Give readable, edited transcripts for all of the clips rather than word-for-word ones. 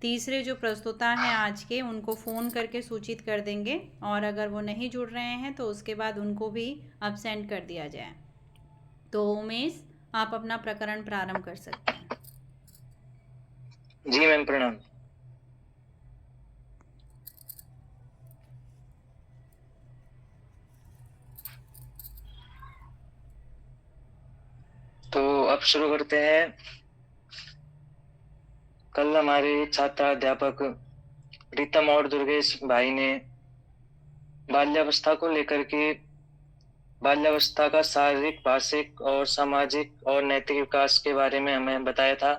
तीसरे जो प्रस्तोता हैं आज के, उनको फ़ोन करके सूचित कर देंगे, और अगर वो नहीं जुड़ रहे हैं तो उसके बाद उनको भी अब्सेंट कर दिया जाए। तो उमेश, आप अपना प्रकरण प्रारंभ कर सकते हैं। जी मैम, प्रणाम। तो अब शुरू करते हैं। कल हमारे छात्र अध्यापक प्रीतम और दुर्गेश भाई ने बाल्यावस्था को लेकर के बाल्यावस्था का शारीरिक, भाषिक और सामाजिक और नैतिक विकास के बारे में हमें बताया था।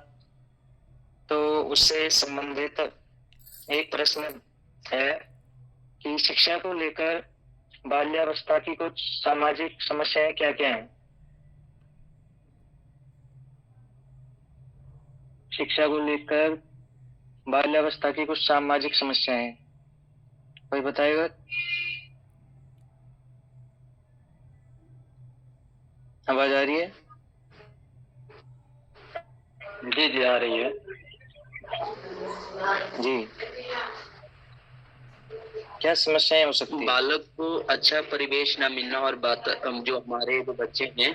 तो उससे संबंधित एक प्रश्न है कि शिक्षा को लेकर बाल्यावस्था की कुछ सामाजिक समस्याएं क्या क्या हैं। शिक्षा को लेकर बाल्यावस्था की कुछ सामाजिक समस्याएं, कोई बताएगा? आवाज आ रही है? जी जी, आ रही है जी। क्या समस्याएं हो सकती है? बालक को अच्छा परिवेश न मिलना, और जो हमारे जो बच्चे हैं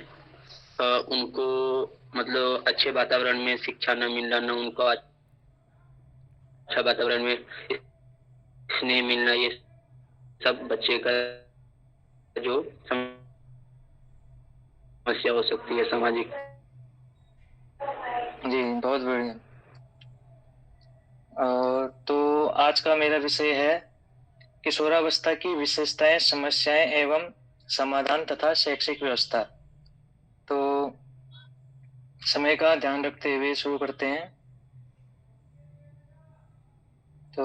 उनको मतलब अच्छे वातावरण में शिक्षा न मिलना, न उनको अच्छा वातावरण में स्नेह मिलना, ये सब बच्चे का जो समस्या हो सकती है सामाजिक। जी, बहुत बढ़िया। तो आज का मेरा विषय है किशोरावस्था की विशेषताएं, समस्याएं एवं समाधान तथा शैक्षिक व्यवस्था। तो समय का ध्यान रखते हुए शुरू करते हैं। तो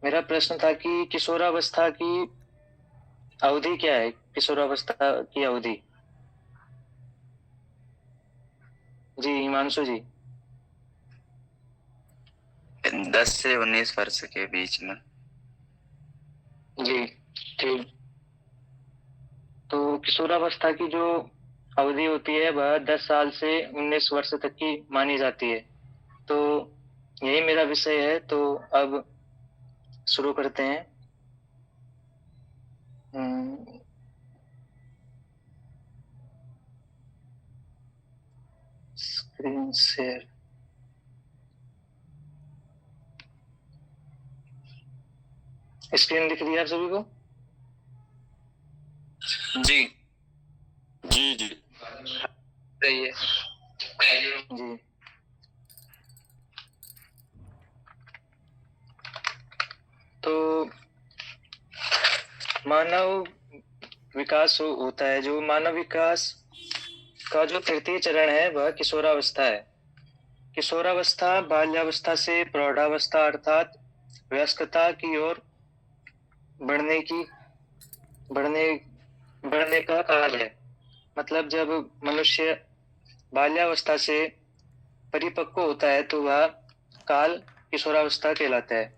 मेरा प्रश्न था कि किशोरावस्था की अवधि क्या है? किशोरावस्था की अवधि। जी हिमांशु जी। 10 से 19 वर्ष के बीच में। जी ठीक। तो किशोरावस्था की जो अवधि होती है वह 10 साल से 19 वर्ष तक की मानी जाती है। तो यही मेरा विषय है। तो अब शुरू करते हैं। Screen share. स्क्रीन दिख रही है आप सभी को? जी जी जी सही है जी। तो मानव विकास होता है, जो मानव विकास का जो तृतीय चरण है वह किशोरावस्था है। किशोरावस्था बाल्यावस्था से प्रौढ़ावस्था अर्थात वयस्कता की ओर बढ़ने की बढ़ने बढ़ने का काल है। मतलब जब मनुष्य बाल्यावस्था से परिपक्व होता है तो वह काल किशोरावस्था कहलाता है।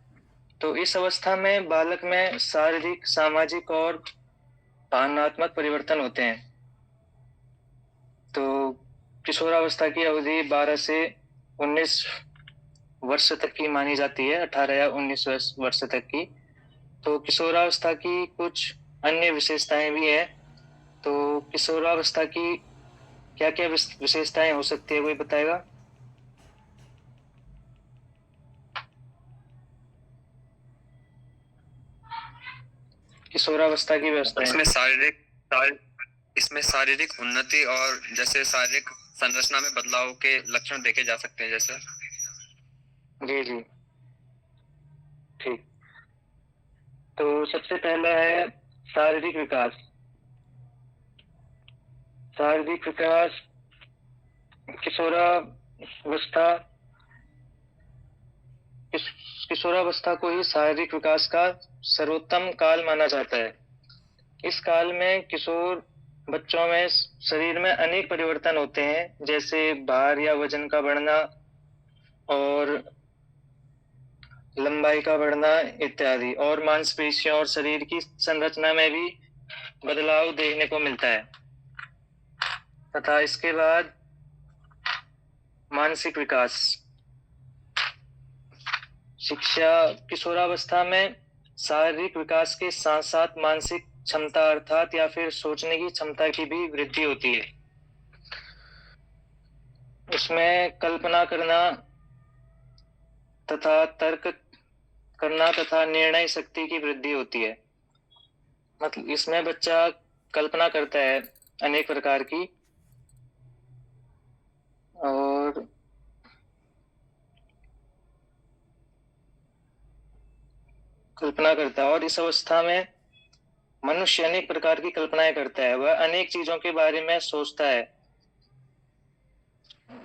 तो इस अवस्था में बालक में शारीरिक, सामाजिक और भावनात्मक परिवर्तन होते हैं। तो किशोरावस्था की अवधि 12 से 19 वर्ष तक की मानी जाती है, 18 या 19 वर्ष तक की। तो किशोरावस्था की कुछ अन्य विशेषताएं भी हैं। तो किशोरावस्था की क्या क्या विशेषताएं हो सकती है, कोई बताएगा? किशोरावस्था की व्यवस्था इसमें शारीरिक उन्नति और जैसे शारीरिक संरचना में बदलाव के लक्षण देखे जा सकते हैं जैसे। जी जी ठीक। तो सबसे पहला है शारीरिक विकास। शारीरिक विकास किशोरावस्था किशोरावस्था को ही शारीरिक विकास का सर्वोत्तम काल माना जाता है। इस काल में किशोर बच्चों में शरीर में अनेक परिवर्तन होते हैं, जैसे भार या वजन का बढ़ना और लंबाई का बढ़ना इत्यादि, और मांसपेशियों और शरीर की संरचना में भी बदलाव देखने को मिलता है। तथा इसके बाद मानसिक विकास। शिक्षा किशोरावस्था में शारीरिक विकास के साथ साथ मानसिक क्षमता अर्थात या फिर सोचने की क्षमता की भी वृद्धि होती है। उसमें कल्पना करना तथा तर्क करना तथा निर्णय शक्ति की वृद्धि होती है। मतलब इसमें बच्चा कल्पना करता है अनेक प्रकार की और कल्पना करता है और इस अवस्था में मनुष्य अनेक प्रकार की कल्पनाएं करता है। वह अनेक चीजों के बारे में सोचता है।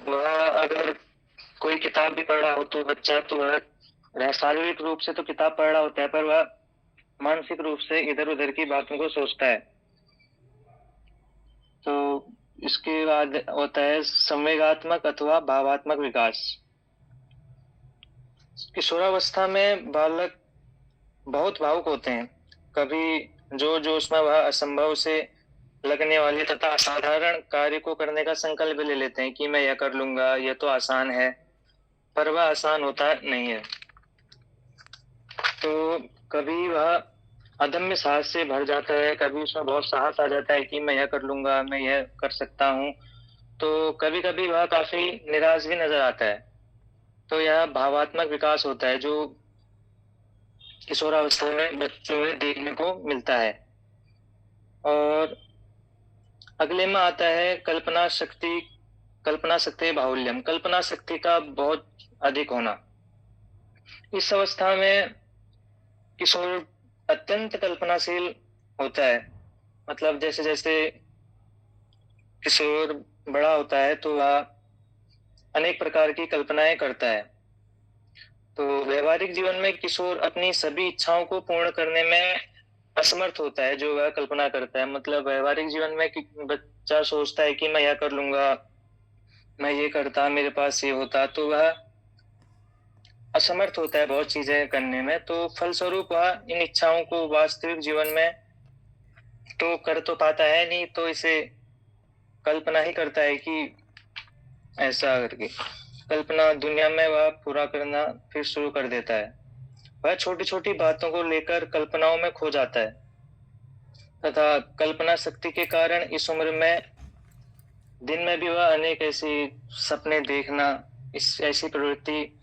वह अगर कोई किताब भी पढ़ रहा हो तो बच्चा तो वह शारीरिक रूप से तो किताब पढ़ रहा होता है पर वह मानसिक रूप से इधर उधर की बातों को सोचता है। तो इसके बाद होता है संवेगात्मक अथवा भावात्मक विकास। किशोरावस्था में बालक बहुत भावुक होते हैं। कभी जो जोश में वह असंभव से लगने वाले तथा असाधारण कार्य को करने का संकल्प ले लेते हैं कि मैं यह कर लूंगा, यह तो आसान है, पर वह आसान होता नहीं है। तो कभी वह अदम्य साहस से भर जाता है, कभी उसमें बहुत साहस आ जाता है कि मैं यह कर लूंगा, मैं यह कर सकता हूँ। तो कभी कभी वह काफी निराश भी नजर आता है। तो यह भावात्मक विकास होता है जो किशोरावस्था में बच्चों में देखने को मिलता है। और अगले में आता है कल्पना शक्ति बाहुल्यम, कल्पना शक्ति का बहुत अधिक होना। इस अवस्था में किशोर अत्यंत कल्पनाशील होता है। मतलब जैसे जैसे किशोर बड़ा होता है तो वह अनेक प्रकार की कल्पनाएं करता है। तो व्यवहारिक जीवन में किशोर अपनी सभी इच्छाओं को पूर्ण करने में असमर्थ होता है जो वह कल्पना करता है। मतलब व्यवहारिक जीवन में बच्चा सोचता है कि मैं यह कर लूंगा, मैं ये करता, मेरे पास ये होता, तो वह असमर्थ होता है बहुत चीजें करने में। तो फलस्वरूप वह इन इच्छाओं को वास्तविक जीवन में तो कर तो पाता है नहीं, तो इसे कल्पना ही करता है कि ऐसा करके कल्पना दुनिया में वह पूरा करना फिर शुरू कर देता है। वह छोटी छोटी बातों को लेकर कल्पनाओं में खो जाता है तथा कल्पना शक्ति के कारण इस उम्र में दिन में भी वह अनेक ऐसी सपने देखना, इस ऐसी प्रवृत्ति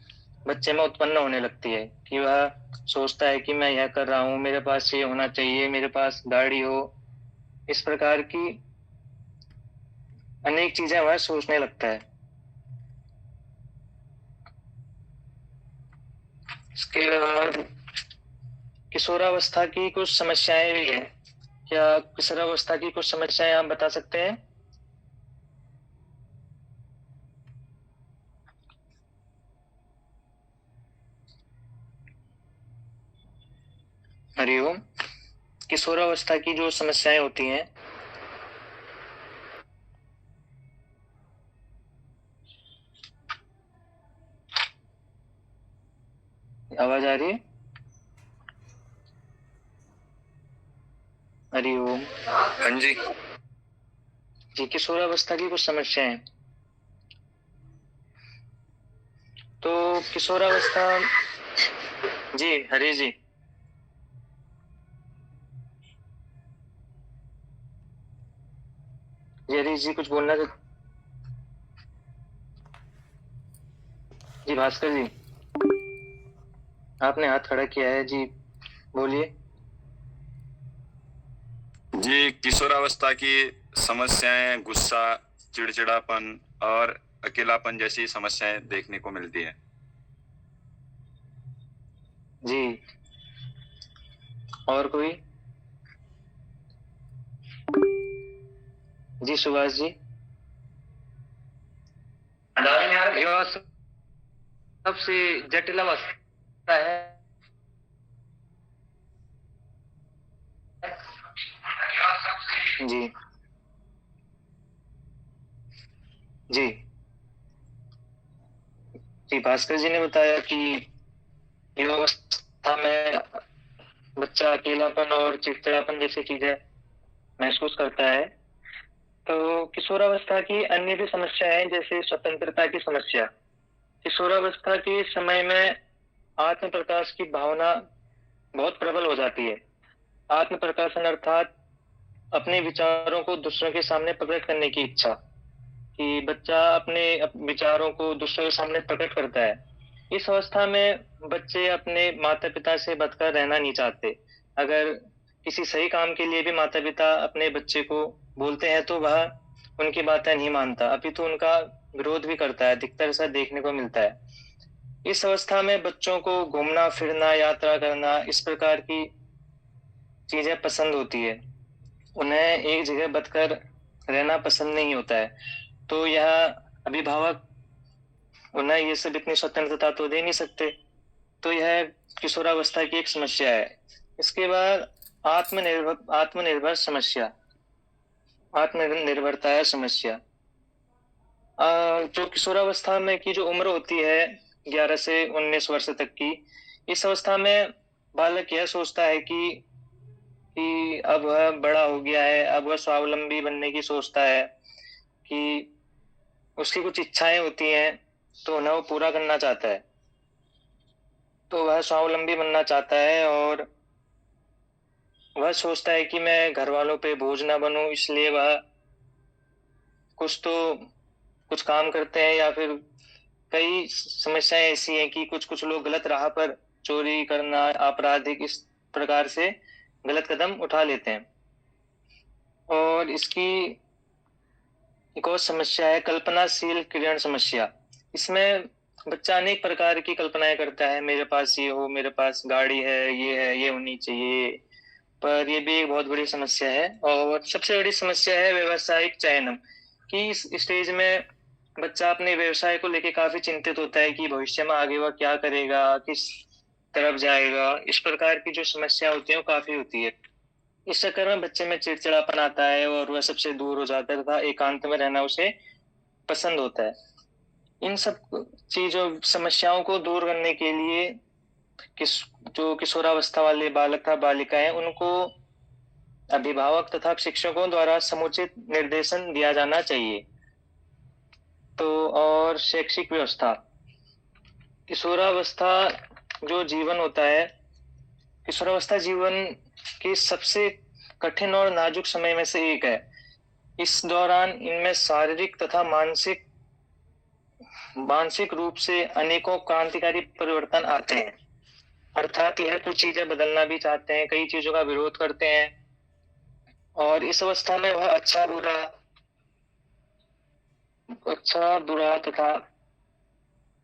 बच्चे में उत्पन्न होने लगती है कि वह सोचता है कि मैं यह कर रहा हूँ, मेरे पास ये होना चाहिए, मेरे पास गाड़ी हो। इस प्रकार की अनेक चीजें वह सोचने लगता है। इसके बाद किशोरावस्था की कुछ समस्याएं भी हैं। क्या किशोरावस्था की कुछ समस्याएं आप बता सकते हैं? हरिओम। किशोरावस्था की जो समस्याएं होती हैं, आवाज आ रही है? हरिओम। हाँ जी। जी, किशोरावस्था की कुछ समस्याएं। तो किशोरावस्था, जी हरी जी, हरी जी कुछ बोलना चाहते? जी भास्कर जी, आपने हाथ खड़ा किया है जी, बोलिए। जी, किशोरावस्था की समस्याएं गुस्सा, चिड़चिड़ापन और अकेलापन जैसी समस्याएं देखने को मिलती है। जी, और कोई? जी सुभाष जी। यह सबसे जटिल अवस्था है। जी जी जी, भास्कर जी ने बताया कि युवावस्था में बच्चा अकेलापन और चिड़चिड़ापन जैसी चीजें महसूस करता है। तो किशोरावस्था की अन्य भी समस्या है जैसे स्वतंत्रता की समस्या। किशोरावस्था के समय में आत्म प्रकाश की भावना बहुत प्रबल हो जाती है। आत्म प्रकाशन अर्थात अपने विचारों को दूसरों के सामने प्रकट करने की इच्छा, कि बच्चा अपने विचारों को दूसरों के सामने प्रकट करता है। इस अवस्था में बच्चे अपने माता पिता से बचकर रहना नहीं चाहते। अगर किसी सही काम के लिए भी माता पिता अपने बच्चे को बोलते हैं तो वह उनकी बातें नहीं मानता, अपितु उनका विरोध भी करता है, अधिकतर ऐसा देखने को मिलता है। इस अवस्था में बच्चों को घूमना फिरना, यात्रा करना, इस प्रकार की चीजें पसंद होती है। उन्हें एक जगह बचकर रहना पसंद नहीं होता है। तो यह अभिभावक उन्हें ये सब इतनी स्वतंत्रता तो दे नहीं सकते। तो यह किशोरावस्था की एक समस्या है। इसके बाद आत्मनिर्भर समस्या, आत्मनिर्भरता है समस्या। जो किशोरावस्था में की जो उम्र होती है 11 से 19 वर्ष तक की, इस अवस्था में बालक यह सोचता है कि अब वह बड़ा हो गया है, अब वह स्वावलंबी बनने की सोचता है, कि उसकी कुछ इच्छाएं होती हैं तो उन्हें वो पूरा करना चाहता है। तो वह स्वावलंबी बनना चाहता है और वह सोचता है कि मैं घर वालों पे बोझ ना बनूं, इसलिए वह कुछ काम करते हैं, या फिर कई समस्याएं ऐसी हैं कि कुछ लोग गलत राह पर चोरी करना, आपराधिक इस प्रकार से गलत कदम उठा लेते हैं। और इसकी एक और समस्या है कल्पनाशील किरण समस्या। इसमें बच्चा अनेक प्रकार की कल्पनाएं करता है, मेरे पास ये हो, मेरे पास गाड़ी है, ये होनी चाहिए। पर ये भी एक बहुत बड़ी समस्या है। और सबसे बड़ी समस्या है व्यवसायिक चयन, कि इस स्टेज में बच्चा अपने व्यवसाय को लेके काफी चिंतित होता है कि भविष्य में आगे वह क्या करेगा, किस तरफ जाएगा। इस प्रकार की जो समस्या होती है वो काफी होती है। इस चक्कर में बच्चे में चिड़चिड़ापन आता है और वह सबसे दूर हो जाता है तथा एकांत में रहना उसे पसंद होता है। इन सब चीजों समस्याओं को दूर करने के लिए जो किशोरावस्था वाले बालक था बालिकाएं, उनको अभिभावक तथा शिक्षकों द्वारा समुचित निर्देशन दिया जाना चाहिए। तो और शैक्षिक व्यवस्था, किशोरावस्था जो जीवन होता है, किशोरावस्था जीवन की सबसे कठिन और नाजुक समय में से एक है। इस दौरान इनमें शारीरिक तथा मानसिक रूप से अनेकों क्रांतिकारी परिवर्तन आते हैं। अर्थात यह कुछ चीजें बदलना भी चाहते हैं, कई चीजों का विरोध करते हैं। और इस अवस्था में वह अच्छा बुरा तथा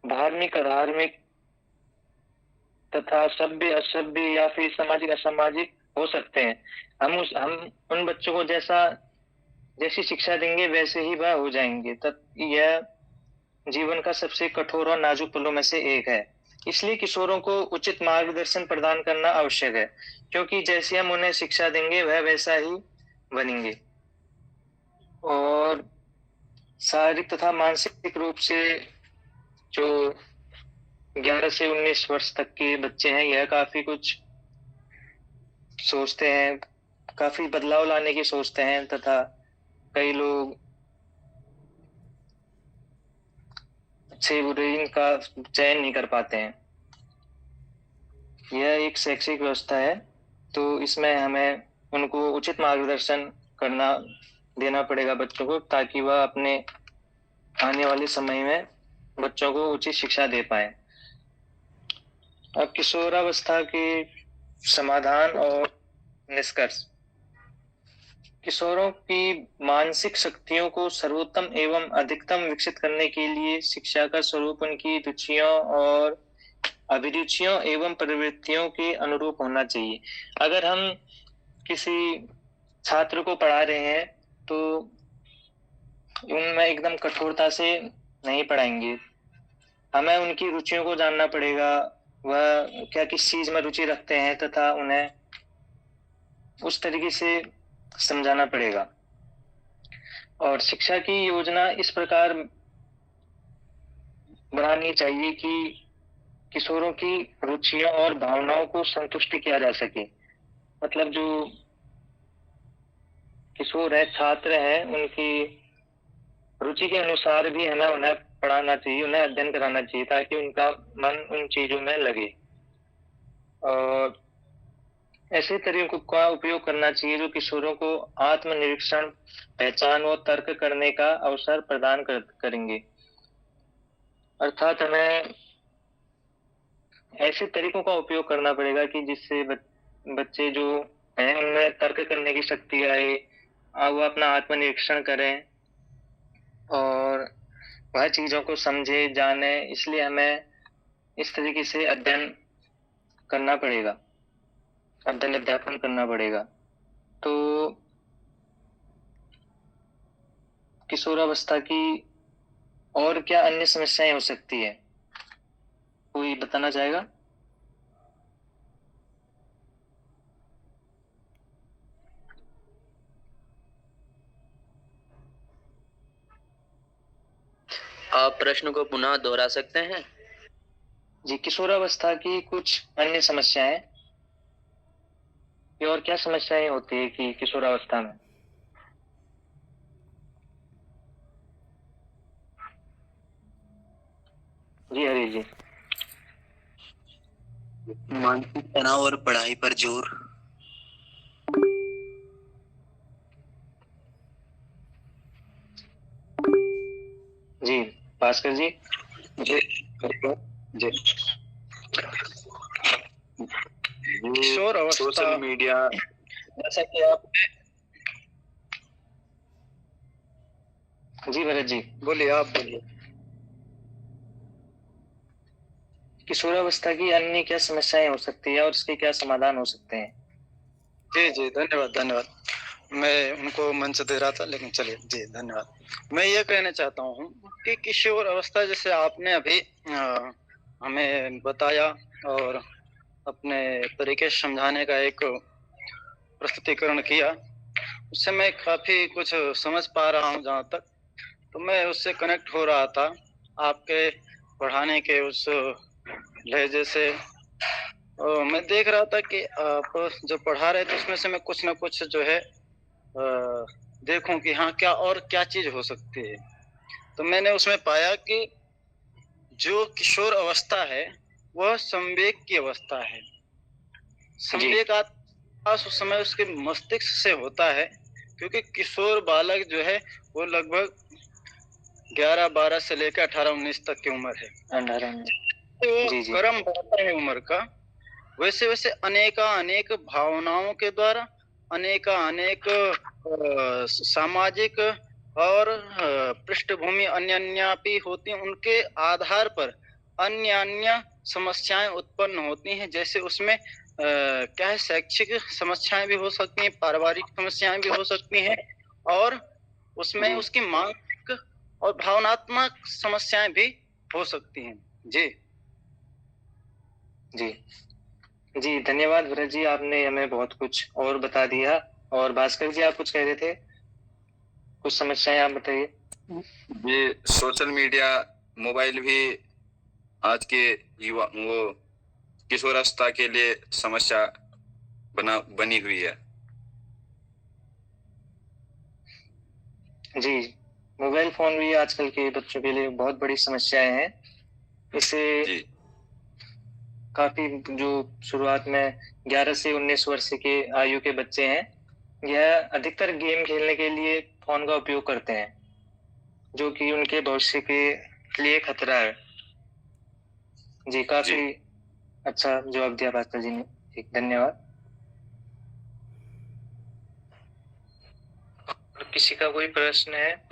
धार्मिक अधार्मिक तथा सभ्य असभ्य या फिर सामाजिक असामाजिक हो सकते हैं। हम उन बच्चों को जैसी शिक्षा देंगे वैसे ही वह हो जाएंगे। तब यह जीवन का सबसे कठोर और नाजुक पलों में से एक है। इसलिए किशोरों को उचित मार्गदर्शन प्रदान करना आवश्यक है, क्योंकि जैसे हम उन्हें शिक्षा देंगे वह वैसा ही बनेंगे। और शारीरिक तथा मानसिक रूप से जो 11 से 19 वर्ष तक के बच्चे हैं, यह काफी कुछ सोचते हैं, काफी बदलाव लाने की सोचते हैं, तथा कई लोग अच्छे बुरे इनका चयन नहीं कर पाते हैं। यह एक शैक्षिक व्यवस्था है, तो इसमें हमें उनको उचित मार्गदर्शन देना पड़ेगा बच्चों को, ताकि वह अपने आने वाले समय में बच्चों को उचित शिक्षा दे पाए। अब किशोरावस्था के समाधान और निष्कर्ष। किशोरों की मानसिक शक्तियों को सर्वोत्तम एवं अधिकतम विकसित करने के लिए शिक्षा का स्वरूप उनकी रुचियों और अभिरुचियों एवं प्रवृत्तियों के अनुरूप होना चाहिए। अगर हम किसी छात्र को पढ़ा रहे हैं तो उनमें एकदम कठोरता से नहीं पढ़ाएंगे। हमें उनकी रुचियों को जानना पड़ेगा, वह क्या किस चीज में रुचि रखते हैं, तथा उन्हें उस तरीके से समझाना पड़ेगा। और शिक्षा की योजना इस प्रकार बनानी चाहिए कि किशोरों की रुचियों और भावनाओं को संतुष्ट किया जा सके। मतलब जो किशोर है, छात्र है, उनकी रुचि के अनुसार भी हमें उन्हें पढ़ाना चाहिए, उन्हें अध्ययन कराना चाहिए, ताकि उनका मन उन चीजों में लगे। और ऐसे तरीकों का उपयोग करना चाहिए जो किशोरों को आत्मनिरीक्षण, पहचान और तर्क करने का अवसर प्रदान करेंगे। अर्थात हमें ऐसे तरीकों का उपयोग करना पड़ेगा कि जिससे बच्चे जो हैं उनमें तर्क करने की शक्ति आए, वो अपना आत्मनिरीक्षण करें और वह चीजों को समझे, जाने। इसलिए हमें इस तरीके से अध्ययन करना पड़ेगा, अध्ययन अध्यापन करना पड़ेगा। तो किशोरावस्था की और क्या अन्य समस्याएं हो सकती है, कोई बताना चाहेगा? आप प्रश्न को पुनः दोहरा सकते हैं? जी, किशोरावस्था की कुछ अन्य समस्याएं, ये और क्या समस्याएं होती है कि किशोरावस्था में? जी हरी जी। मानसिक तनाव और पढ़ाई पर जोर। जी भास्कर जी। जी जी किशोर अवस्था, सोशल मीडिया, जैसा कि आप जी भरत जी बोलिए, आप बोलिए। किशोरावस्था की अन्य क्या समस्याएं हो सकती है और इसके क्या समाधान हो सकते हैं? जी जी, धन्यवाद धन्यवाद। मैं उनको मंच दे रहा था, लेकिन चलिए, जी धन्यवाद। मैं ये कहना चाहता हूँ कि किशोर अवस्था, जैसे आपने अभी हमें बताया और अपने तरीके से समझाने का एक प्रस्तुतिकरण किया, उससे मैं काफी कुछ समझ पा रहा हूँ। जहाँ तक तो मैं उससे कनेक्ट हो रहा था आपके पढ़ाने के उस लहजे से। मैं देख रहा था कि आप जो पढ़ा रहे थे उसमें से मैं कुछ ना कुछ जो है देखूं कि हाँ, क्या और क्या चीज हो सकती है। तो मैंने उसमें पाया कि जो किशोर अवस्था है वह संवेग की अवस्था है। संवेग उस समय उसके मस्तिष्क से होता है, क्योंकि किशोर बालक जो है वो लगभग 11-12 से लेकर 18-19 तक की उम्र है। जी जी। क्रम बढ़ता है उम्र का, वैसे वैसे अनेक भावनाओं के द्वारा अनेक सामाजिक और पृष्ठभूमि अन्य भी होती हैं। उनके आधार पर अन्य समस्याएं उत्पन्न होती हैं। जैसे उसमें क्या है, शैक्षिक समस्याएं भी हो सकती हैं, पारिवारिक समस्याएं भी हो सकती हैं, और उसमें उसकी मानसिक और भावनात्मक समस्याएं भी हो सकती हैं। जी जी जी, धन्यवाद भरत जी, आपने हमें बहुत कुछ और बता दिया। और भास्कर जी, आप कुछ कह रहे थे, कुछ समस्याएं आप बताइए। ये सोशल मीडिया, मोबाइल भी आज के युवा वो किशोरावस्था के लिए समस्या बनी हुई है। जी, मोबाइल फोन भी आजकल के बच्चों के लिए बहुत बड़ी समस्याएं हैं। इससे काफी जो शुरुआत में 11 से 19 वर्ष के आयु के बच्चे हैं, यह अधिकतर गेम खेलने के लिए फोन का उपयोग करते हैं, जो कि उनके भविष्य के लिए खतरा है। जी, काफी अच्छा जवाब दिया भास्कर जी ने, ठीक, धन्यवाद। किसी का कोई प्रश्न है?